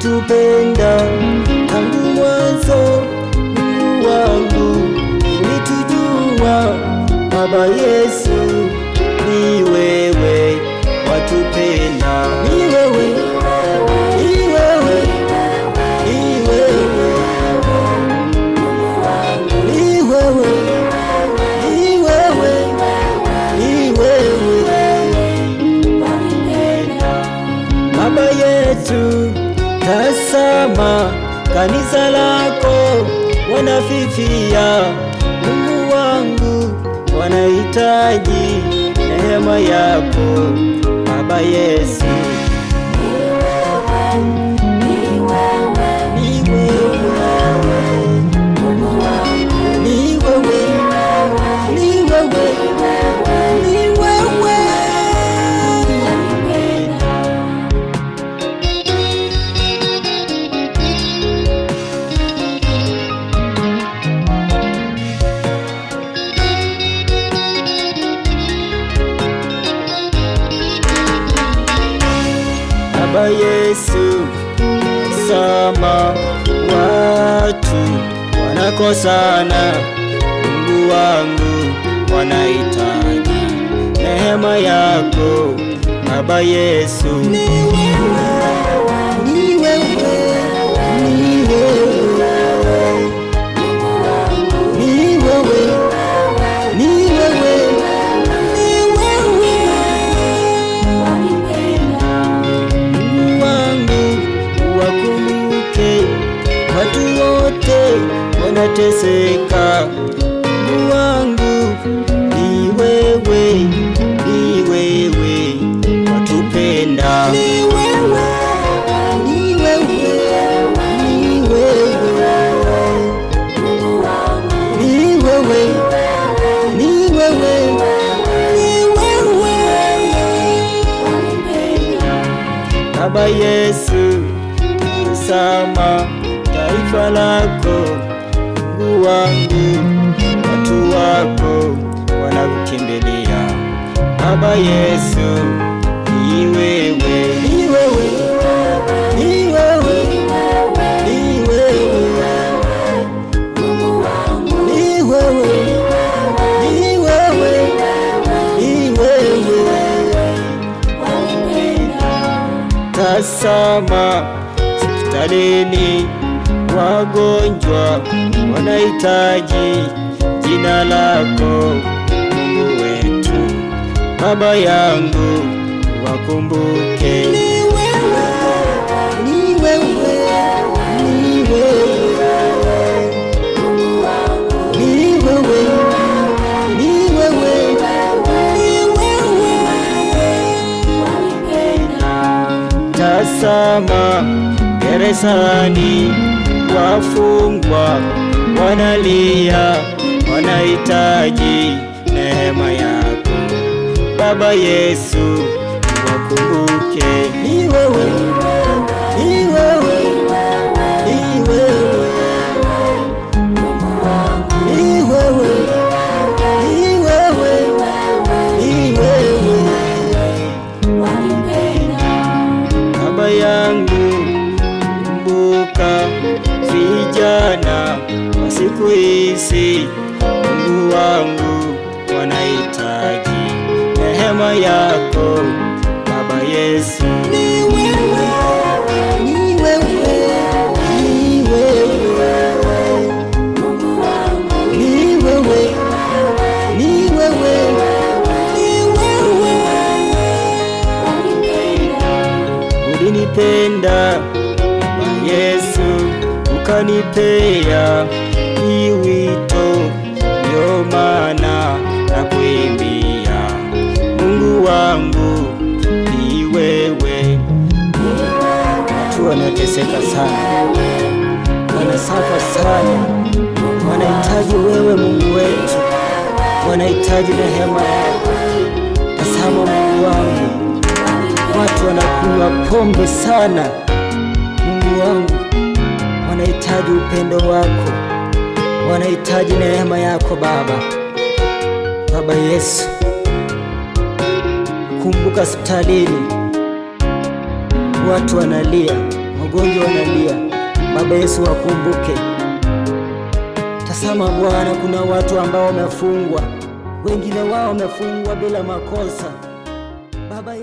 ulitupenda tangu mwanzo. Mungu wangu, ulitujua Baba Yesu, ni wewe watupenda, ni wewe, ni wewe, ni wewe, ni wewe, ni wewe, ni wewe Baba yetu. Tazama kanisa lako wanafifia, Mungu wangu, wanahitaji neema yako Baba Yesu. Baba Yesu, sama watu wanakosana, Mungu wangu, wanahitaji neema yako Baba Yesu. Ni wewe, ni wewe, ni wewe, ni wewe, ni wewe. Watu wote wanateseka, Mungu wangu, ni wewe, ni wewe watupenda, ni wewe, ni wewe, ni wewe, ni wewe, ni wewe, Baba Yesu. Tazama taifa lako, Mungu wangu, watu wako wanakukimbilia Baba Yesu, ni wewe, ni wewe, ni wewe, ni wewe, ni wewe, ni wewe, ni wewe. Tazama hospitalini, wagonjwa wanahitaji jina lako Mungu wetu. Baba yangu, wakumbuke, ni wewe, ni wewe, ni wewe, ni wewe, ni wewe, tazama gerezani, wafungwa wanalia, wanahitaji neema yako Baba Yesu, wakumbuke, ni wewe, ni wewe, ni wewe, ni wewe, ni wewe, ni wewe Baba yangu. Kumbuka vijana wa siku hizi, Mungu wangu, wanahitaji neema yako Baba Yesu, ni wewe, ni wewe, ni wewe, Mungu wangu, ni wewe, ni wewe, ni wewe, ulinipenda Yesu, ukanipea hii wito, ndio maana nakuimbia Mungu wangu, ni wewe. Watu wanateseka sana, wanasafa sana, wanahitaji wewe Mungu wetu, wanahitaji rehema yako. Tazama Mungu wangu, watu wanakunywa pombe sana, Mungu wangu, wanahitaji upendo wako, wanahitaji neema yako Baba. Baba Yesu, kumbuka hospitalini, watu wanalia, wagonjwa wanalia. Baba Yesu wakumbuke. Tazama Bwana, kuna watu ambao wamefungwa, wengine wao wamefungwa bila makosa. Baba